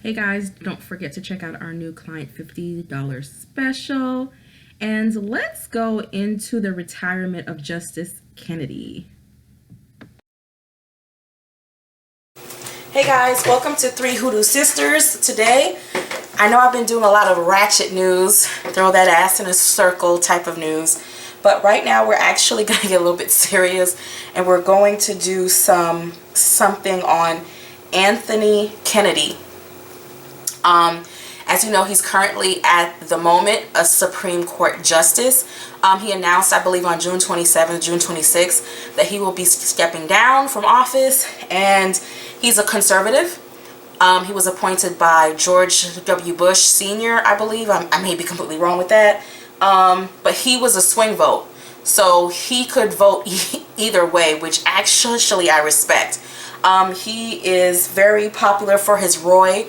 Hey guys, don't forget to check out our new client $50 special. And let's go into the retirement of Justice Kennedy. Hey guys, welcome to Three Hoodoo Sisters. Today, I know I've been doing a lot of ratchet news, throw that ass in a circle type of news, but right now we're actually going to get a little bit serious and we're going to do something on Anthony Kennedy. As you know, he's currently at the moment a Supreme Court justice. He announced, I believe on June 27th, June 26th, that he will be stepping down from office, and he's a conservative. He was appointed by George W. Bush Sr., I believe. I may be completely wrong with that. But he was a swing vote. So he could vote either way, which actually I respect. He is very popular for his Roe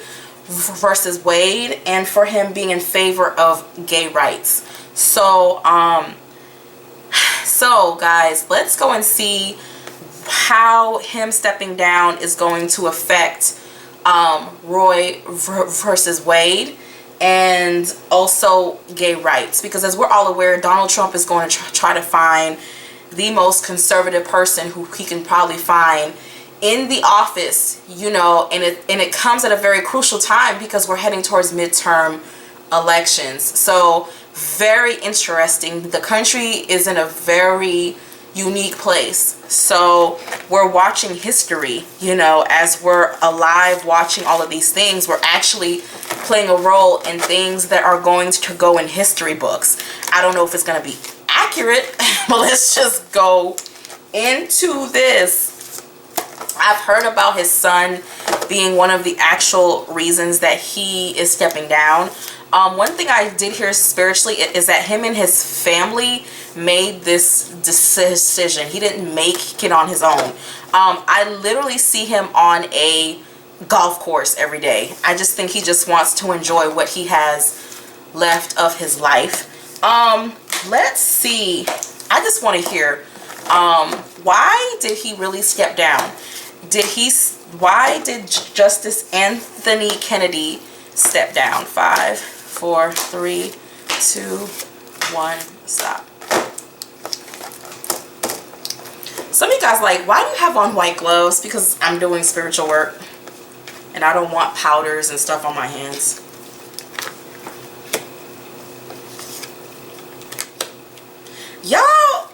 versus Wade and for him being in favor of gay rights. So guys, let's go and see how him stepping down is going to affect Roe versus Wade and also gay rights, because as we're all aware, Donald Trump is going to try to find the most conservative person who he can probably find in the office, you know, and it comes at a very crucial time because we're heading towards midterm elections. So very interesting. The country is in a very unique place. So we're watching history, you know, as we're alive watching all of these things. We're actually playing a role in things that are going to go in history books. I don't know if it's going to be accurate, but let's just go into this. I've heard about his son being one of the actual reasons that he is stepping down. One thing I did hear spiritually is that him and his family made this decision. He didn't make it on his own. I literally see him on a golf course every day. I just think he just wants to enjoy what he has left of his life. Let's see. I just want to hear, why did he really step down? Why did Justice Anthony Kennedy step down? 5, 4, 3, 2, 1, stop. Some of you guys like, why do you have on white gloves? Because I'm doing spiritual work and I don't want powders and stuff on my hands. Y'all,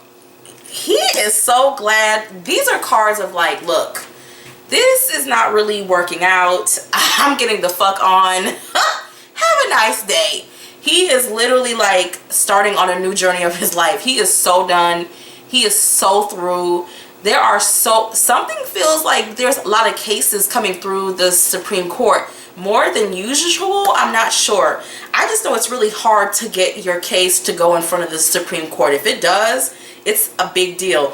he is so glad. These are cards of like, look, this is not really working out. I'm getting the fuck on. Have a nice day. He is literally like starting on a new journey of his life. He is so done. He is so through. Something feels like there's a lot of cases coming through the Supreme Court. More than usual, I'm not sure. I just know it's really hard to get your case to go in front of the Supreme Court. If it does, it's a big deal.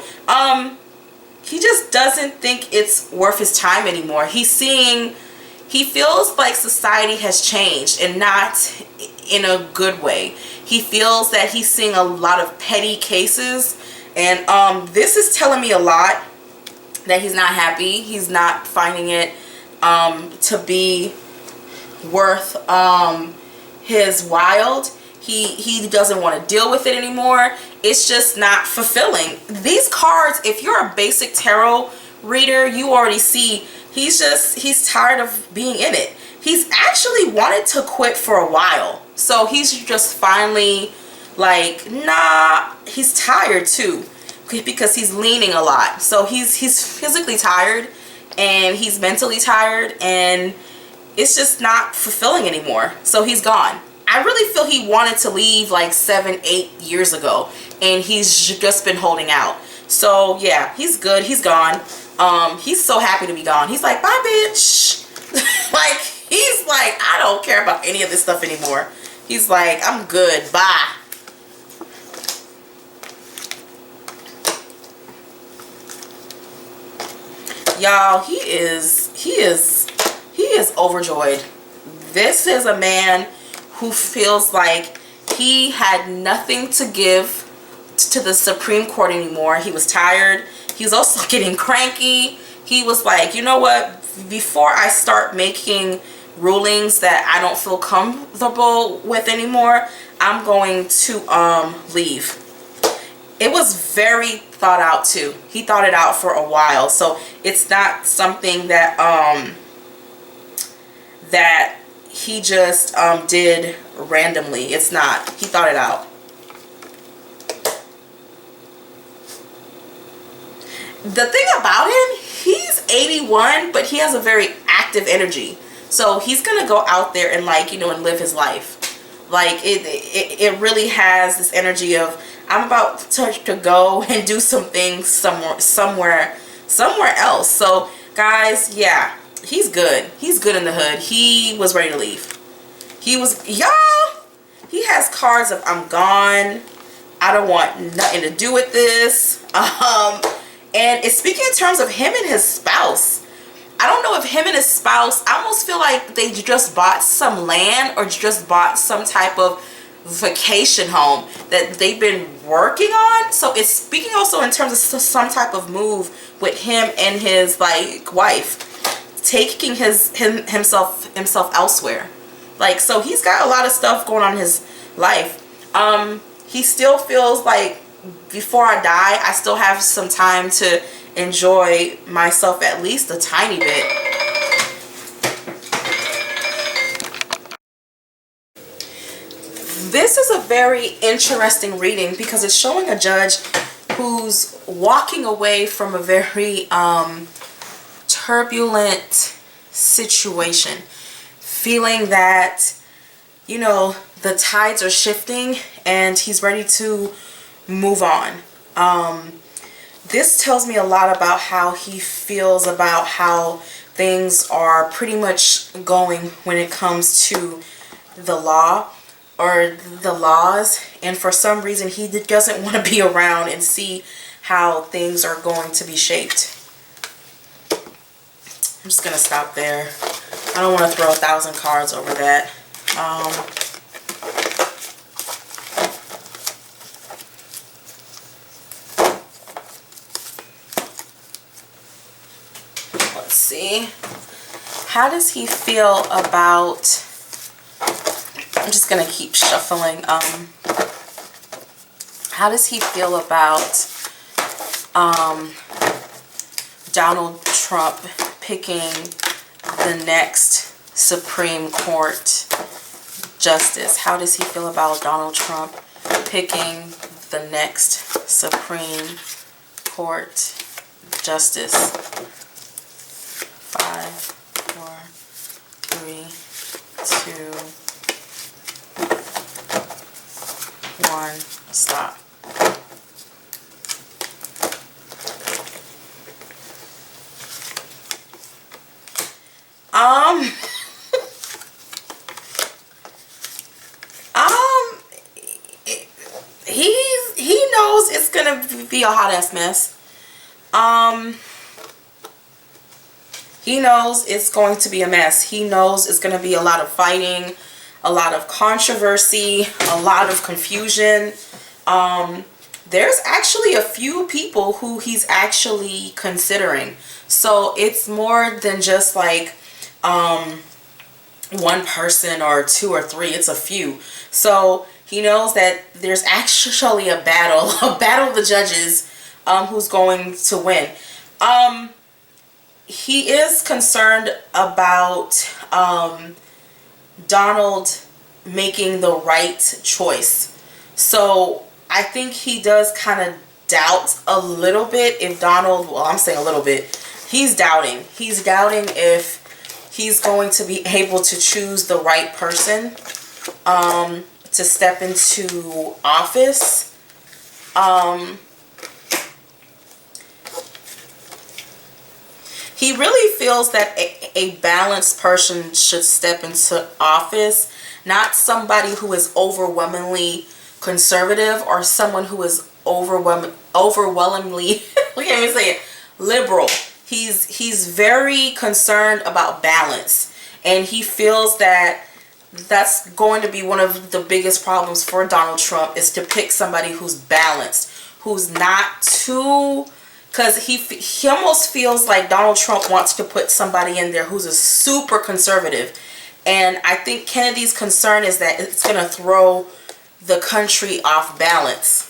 He just doesn't think it's worth his time anymore. He feels like society has changed and not in a good way. He feels that he's seeing a lot of petty cases, and this is telling me a lot that he's not happy. He's not finding it to be worth his while. He doesn't want to deal with it anymore. It's just not fulfilling. These cards, if you're a basic tarot reader, you already see he's tired of being in it. He's actually wanted to quit for a while. So he's just finally like, nah, he's tired too, because he's leaning a lot. So he's physically tired and he's mentally tired, and it's just not fulfilling anymore. So he's gone. I really feel he wanted to leave like 7, 8 years ago, and he's just been holding out. So yeah, he's good. He's gone. He's so happy to be gone. He's like, bye, bitch. Like, he's like, I don't care about any of this stuff anymore. He's like, I'm good. Bye. Y'all, he is overjoyed. This is a man who feels like he had nothing to give to the Supreme Court anymore. He was tired. He was also getting cranky. He was like, you know what? Before I start making rulings that I don't feel comfortable with anymore, I'm going to leave. It was very thought out too. He thought it out for a while, so it's not something that that he just did randomly. It's not. He thought it out. The thing about him, he's 81, but he has a very active energy. So he's gonna go out there and, like, you know, and live his life. Like, it really has this energy of, I'm about to go and do some things somewhere else. So guys, yeah, he's good. He's good in the hood. He was ready to leave. He was, y'all, he has cards of, I'm gone, I don't want nothing to do with this. And it's speaking in terms of him and his spouse. I don't know if him and his spouse, I almost feel like they just bought some land or just bought some type of vacation home that they've been working on. So it's speaking also in terms of some type of move with him and his, like, wife taking himself elsewhere. Like, so he's got a lot of stuff going on in his life. He still feels like, before I die, I still have some time to enjoy myself, at least a tiny bit. This is a very interesting reading because it's showing a judge who's walking away from a very turbulent situation, feeling that, you know, the tides are shifting and he's ready to move on. This tells me a lot about how he feels about how things are pretty much going when it comes to the law or the laws, and for some reason he doesn't want to be around and see how things are going to be shaped. I'm just gonna stop there. I don't want to throw 1,000 cards over that. Let's see. How does he feel about, I'm just gonna keep shuffling. How does he feel about Donald Trump picking the next Supreme Court justice? How does he feel about Donald Trump picking the next Supreme Court justice? 5, 4, 3, 2, 1, stop. He knows it's gonna be a hot ass mess. He knows it's going to be a mess. He knows it's going to be a lot of fighting, a lot of controversy, a lot of confusion. There's actually a few people who he's actually considering. So it's more than just like one person or 2 or 3. It's a few. So he knows that there's actually a battle of the judges who's going to win. He is concerned about Donald making the right choice. So I think he does kind of doubt a little bit if Donald, well, I'm saying a little bit, he's doubting. He's doubting if he's going to be able to choose the right person to step into office. He really feels that a balanced person should step into office, not somebody who is overwhelmingly conservative or someone who is overwhelmingly look at me say it, liberal. He's very concerned about balance, and he feels that that's going to be one of the biggest problems for Donald Trump, is to pick somebody who's balanced, who's not too, because he almost feels like Donald Trump wants to put somebody in there who's a super conservative, And I think Kennedy's concern is that it's going to throw the country off balance.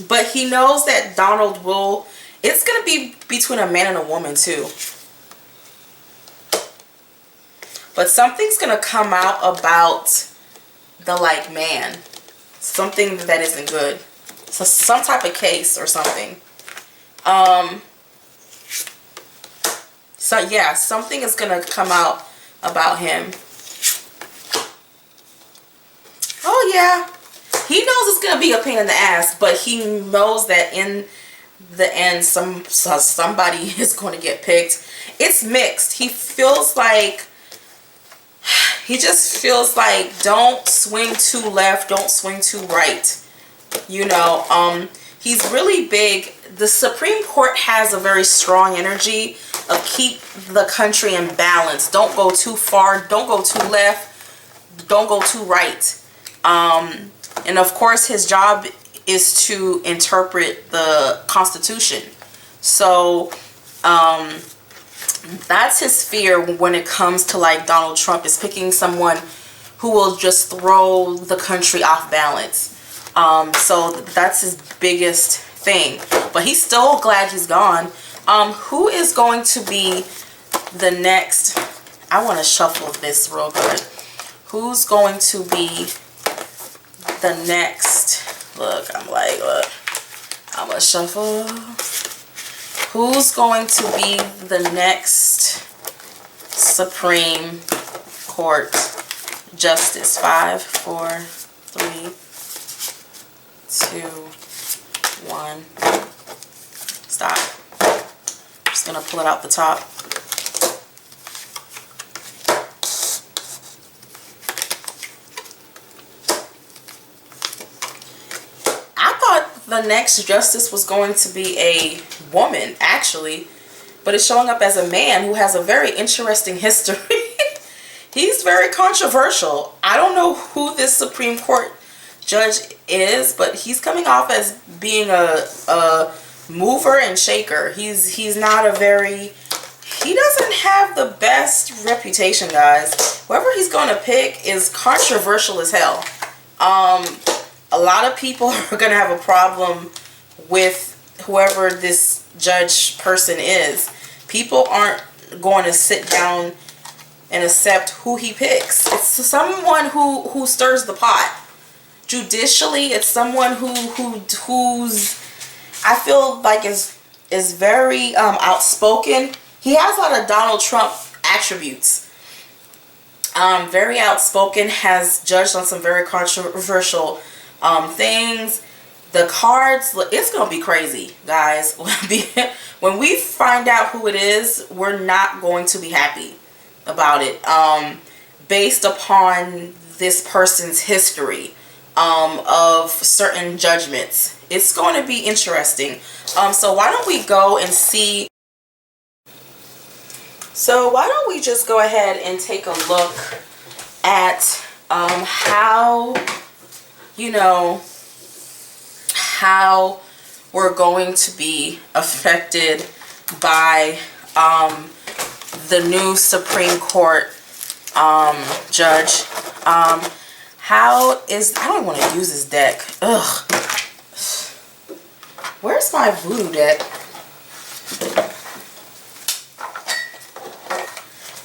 But he knows that Donald will, it's going to be between a man and a woman too. But something's going to come out about the like man. Something that isn't good. So some type of case or something. So yeah, something is going to come out about him. Oh yeah. He knows it's going to be a pain in the ass, but he knows that in the end somebody is going to get picked. It's mixed. He feels like, he just feels like, don't swing too left, don't swing too right. You know, he's really big. The Supreme Court has a very strong energy of keep the country in balance. Don't go too far, don't go too left, don't go too right. And of course his job is to interpret the Constitution. So that's his fear when it comes to like Donald Trump, is picking someone who will just throw the country off balance. So that's his biggest thing. But he's still glad he's gone. Who is going to be the next? I want to shuffle this real good. Who's going to be the next? Look, I'm gonna shuffle. Who's going to be the next Supreme Court Justice? 5, 4, 3, 2, 1. Stop. I'm just gonna pull it out the top. The next justice was going to be a woman, actually, but it's showing up as a man who has a very interesting history. He's very controversial. I don't know who this Supreme Court judge is, but he's coming off as being a mover and shaker. He's not a very, he doesn't have the best reputation, guys. Whoever he's going to pick is controversial as hell. A lot of people are going to have a problem with whoever this judge person is. People aren't going to sit down and accept who he picks. It's someone who stirs the pot. Judicially, it's someone who's, I feel like is very outspoken. He has a lot of Donald Trump attributes. Very outspoken, has judged on some very controversial things. The cards, it's gonna be crazy, guys. When we find out who it is, we're not going to be happy about it, based upon this person's history of certain judgments. It's going to be interesting. So why don't we go and see, so why don't we just go ahead and take a look at how, you know, how we're going to be affected by the new Supreme Court judge. How is, I don't want to use this deck. Ugh. Where's my voodoo deck?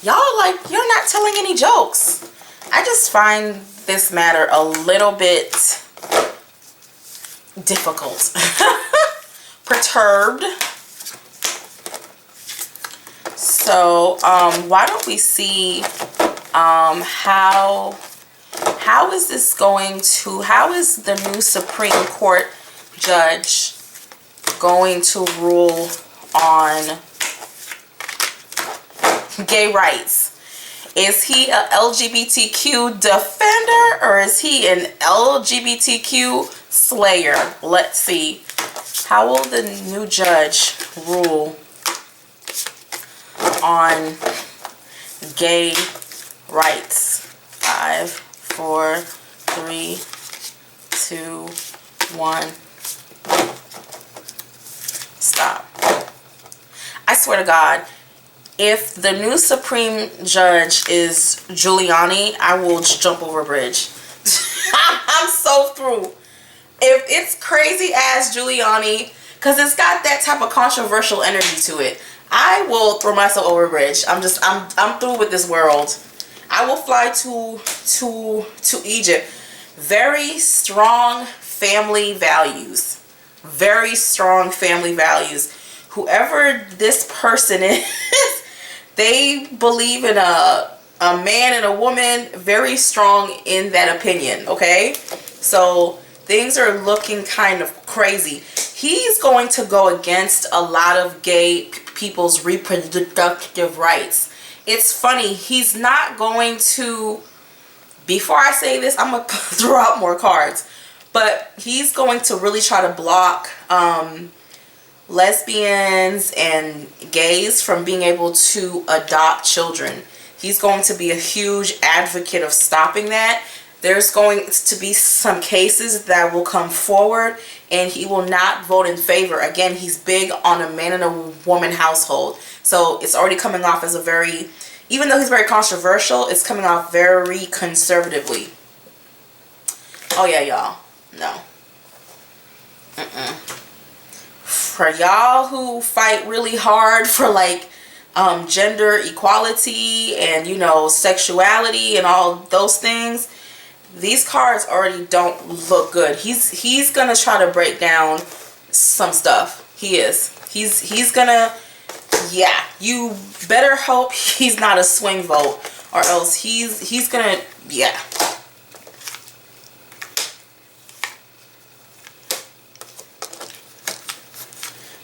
Y'all, like, you're not telling any jokes. I just find this matter a little bit difficult. Perturbed. So why don't we see how is this going to, how is the new Supreme Court judge going to rule on gay rights? Is he a LGBTQ defender or is he an LGBTQ slayer? Let's see. How will the new judge rule on gay rights? 5, 4, 3, 2, 1. Stop. swear to God, if the new Supreme Judge is Giuliani, I will just jump over a bridge. I'm so through. If it's crazy ass Giuliani, because it's got that type of controversial energy to it, I will throw myself over a bridge. I'm through with this world. I will fly to Egypt. Very strong family values. Very strong family values. Whoever this person is, they believe in a man and a woman, very strong in that opinion, okay? So things are looking kind of crazy. He's going to go against a lot of gay people's reproductive rights. It's funny, he's not going to, before I say this, I'm going to throw out more cards, but he's going to really try to block lesbians and gays from being able to adopt children. He's going to be a huge advocate of stopping that. There's going to be some cases that will come forward, and he will not vote in favor. Again, he's big on a man and a woman household. So it's already coming off as a very, even though he's very controversial, it's coming off very conservatively. Oh yeah, y'all. No. For y'all who fight really hard for like gender equality and, you know, sexuality and all those things, these cards already don't look good. He's gonna try to break down some stuff. He is. He's gonna, yeah, you better hope he's not a swing vote, or else he's gonna, yeah.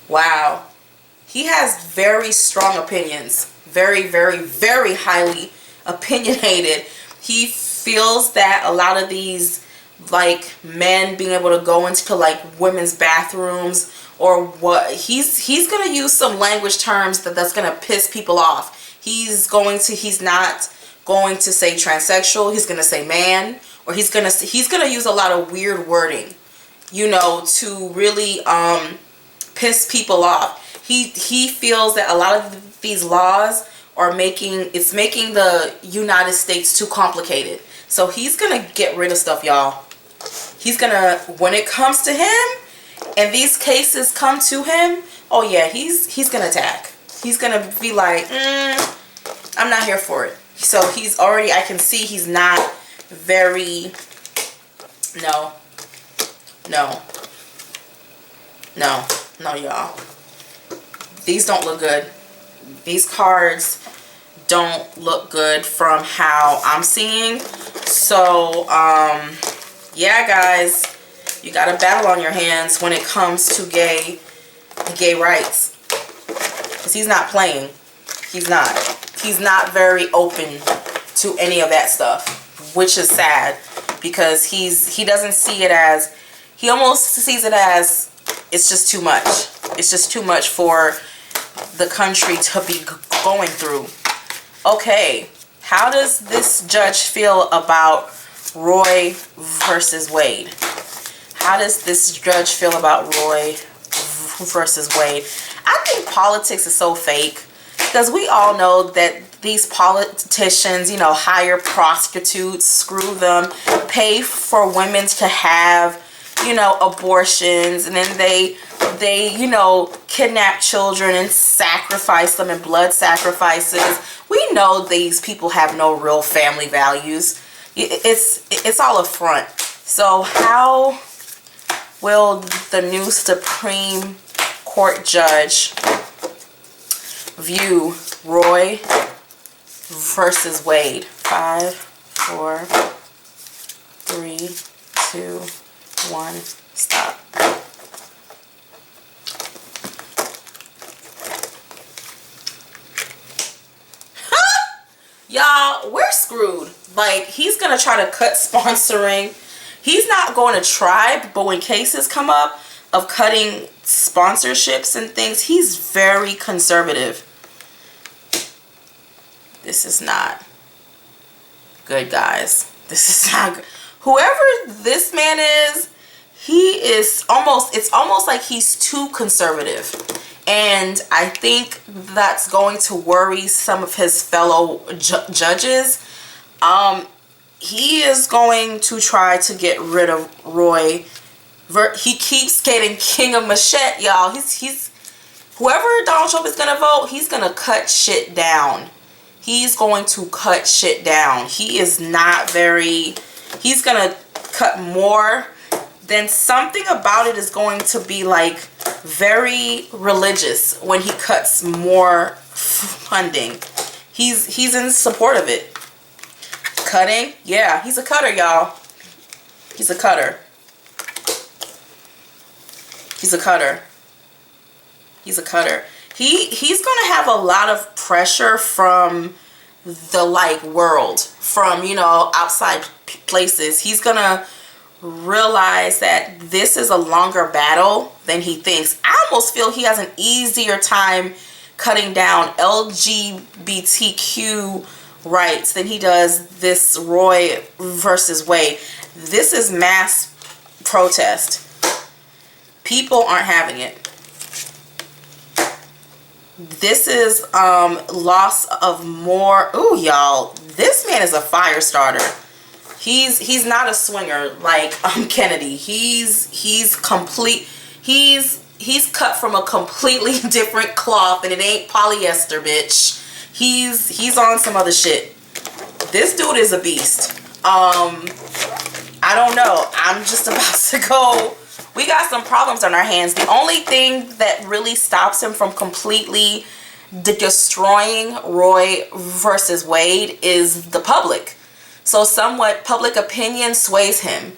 Wow. He has very strong opinions. Very, very, very highly opinionated. He feels that a lot of these, like, men being able to go into like women's bathrooms or what, he's going to use some language terms that's going to piss people off. He's not going to say transsexual, he's going to say man, or he's going to use a lot of weird wording, you know, to really piss people off. He feels that a lot of these laws are making the United States too complicated. So he's gonna get rid of stuff, y'all. He's gonna, when it comes to him and these cases come to him, oh yeah, he's gonna attack. He's gonna be like, I'm not here for it. So he's already, I can see he's not very, no, y'all. These don't look good. These cards don't look good from how I'm seeing. So, yeah, guys, you got a battle on your hands when it comes to gay rights. Because he's not playing. He's not. He's not very open to any of that stuff, which is sad, because he doesn't see it as, he almost sees it as, it's just too much. It's just too much for the country to be going through. Okay, how does this judge feel about Roe versus Wade? How does this judge feel about Roe versus Wade? I think politics is so fake, because we all know that these politicians, you know, hire prostitutes, screw them, pay for women to have, you know, abortions, and then they you know, kidnap children and sacrifice them in blood sacrifices. We know these people have no real family values. It's all a front. So how will the new Supreme Court judge view Roe versus Wade? 5, 4, 3, 2, 1, stop. Y'all, we're screwed. Like, he's gonna try to cut sponsoring. He's not going to try, but when cases come up of cutting sponsorships and things, he's very conservative. This is not good, guys. This is not good. Whoever this man is, he is almost, it's almost like he's too conservative. And I think that's going to worry some of his fellow judges. He is going to try to get rid of Roy. He keeps getting King of Machete, y'all. He's whoever Donald Trump is gonna vote, he's gonna cut shit down. He's going to cut shit down. He is not very. He's gonna cut more. Then something about it is going to be like very religious when he cuts more funding. He's in support of it. Cutting, yeah, he's a cutter, y'all. He's a cutter. He's a cutter. He's a cutter. He's gonna have a lot of pressure from the like world, from, you know, outside places. He's gonna realize that this is a longer battle than he thinks. I almost feel he has an easier time cutting down LGBTQ rights than he does this Roy versus Wade. This is mass protest. People aren't having it. This is loss of more. Ooh, y'all, this man is a fire starter. He's not a swinger like Kennedy. He's complete. He's cut from a completely different cloth, and it ain't polyester, bitch. He's on some other shit. This dude is a beast. I don't know. I'm just about to go. We got some problems on our hands. The only thing that really stops him from completely destroying Roy versus Wade is the public. So somewhat public opinion sways him.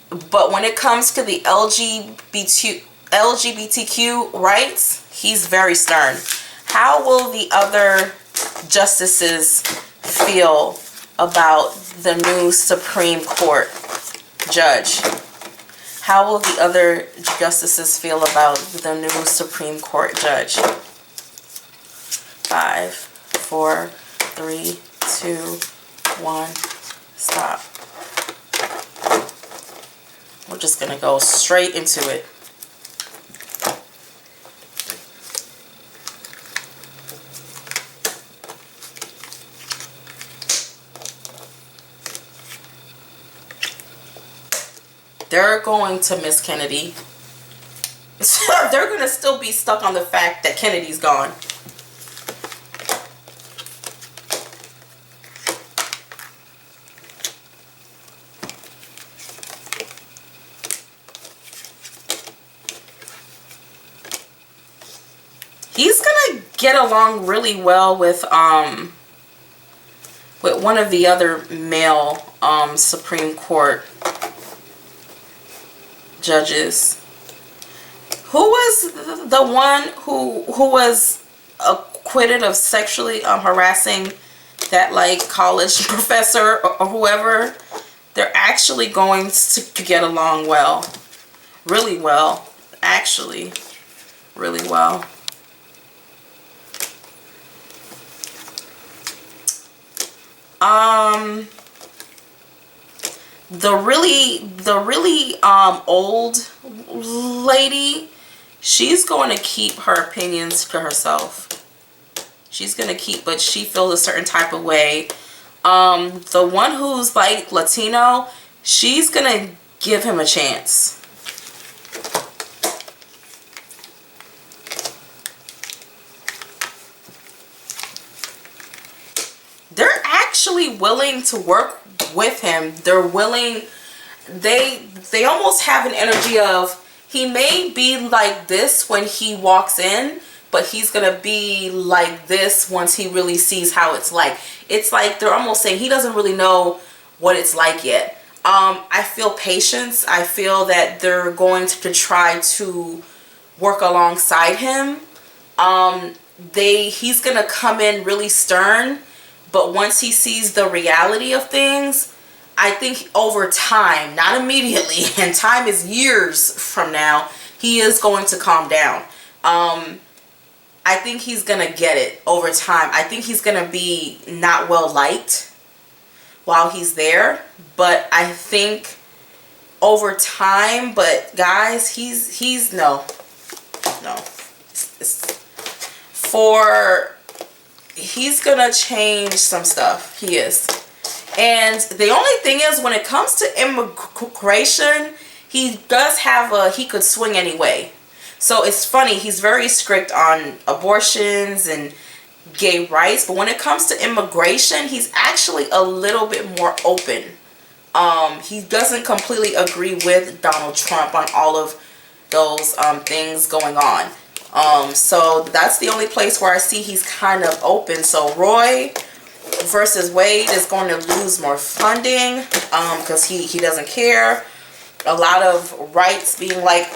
But when it comes to the LGBTQ rights, he's very stern. How will the other justices feel about the new Supreme Court judge? How will the other justices feel about the new Supreme Court judge? 5, 4, 3, 2, 1, stop. We're just gonna go straight into it. They're going to miss Kennedy. They're going to still be stuck on the fact that Kennedy's gone. He's going to get along really well with one of the other male Supreme Court judges. Who was the one who was acquitted of sexually harassing that like college professor or whoever? They're actually going to get along well. Really well. Actually. Really well. The really old lady, she's going to keep her opinions to herself. She's going to keep, but she feels a certain type of way. The one who's like Latino, she's going to give him a chance. They're actually willing to work with him. They're willing. They almost have an energy of, he may be like this when he walks in, but he's gonna be like this once he really sees how it's like. It's like they're almost saying he doesn't really know what it's like yet. I feel patience. I feel that they're going to try to work alongside him. He's gonna come in really stern, but once he sees the reality of things, I think over time, not immediately, and time is years from now, he is going to calm down. I think he's going to get it over time. I think he's going to be not well liked while he's there, but I think over time, but guys, he's no. he's gonna change some stuff. He is. And the only thing is, when it comes to immigration, he does have he could swing anyway. So it's funny, he's very strict on abortions and gay rights, but when it comes to immigration, he's actually a little bit more open. He doesn't completely agree with Donald Trump on all of those things going on. So that's the only place where I see he's kind of open. So Roe versus Wade is going to lose more funding because he doesn't care. A lot of rights being like,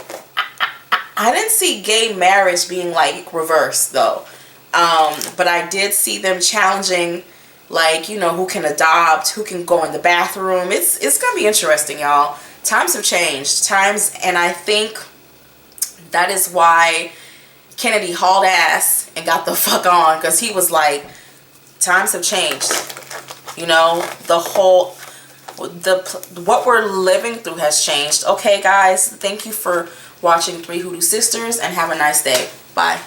I didn't see gay marriage being like reversed though. But I did see them challenging, like, you know, who can adopt, who can go in the bathroom. It's gonna be interesting, y'all. Times have changed. And I think that is why Kennedy hauled ass and got the fuck on, because he was like, times have changed. You know, what we're living through has changed. Okay, guys, thank you for watching 3 Hoodoo Sisters, and have a nice day. Bye.